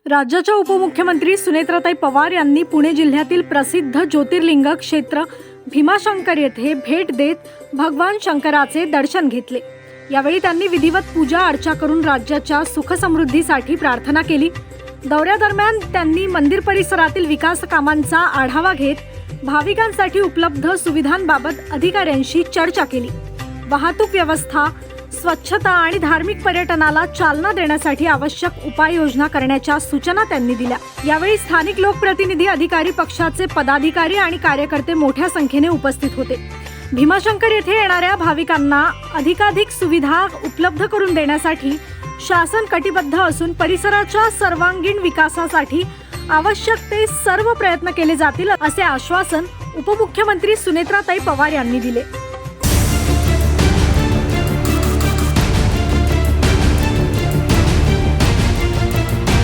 राज्याच्या उपमुख्यमंत्री सुनेत्राताई पवार यांनी पुणे जिल्ह्यातील प्रसिद्ध ज्योतिर्लिंग क्षेत्र भीमाशंकर येथे भेट देत भगवान शंकराचे दर्शन घेतले। यावेळी त्यांनी विधिवत पूजा अर्चा करून राज्याच्या सुखसमृद्धीसाठी प्रार्थना केली। दौऱ्यादरम्यान त्यांनी मंदिर परिसरातील विकास कामांचा आढावा घेत भाविकांसाठी उपलब्ध सुविधांबाबत अधिकाऱ्यांशी चर्चा केली। वाहतूक व्यवस्था, स्वच्छता आणि धार्मिक पर्यटनाला चालना देण्यासाठी आवश्यक उपाययोजना करण्याच्या सूचना त्यांनी दिल्या। यावेळी स्थानिक लोकप्रतिनिधी, अधिकारी, पक्षाचे पदाधिकारी आणि कार्यकर्ते मोठ्या संख्येने उपस्थित होते। भीमाशंकर येथे येणाऱ्या भाविकांना अधिकाधिक सुविधा उपलब्ध करून देण्यासाठी शासन कटिबद्ध असून परिसराच्या सर्वांगीण विकासासाठी आवश्यक ते सर्व प्रयत्न केले जातील, असे आश्वासन उपमुख्यमंत्री सुनेत्राताई पवार यांनी दिले।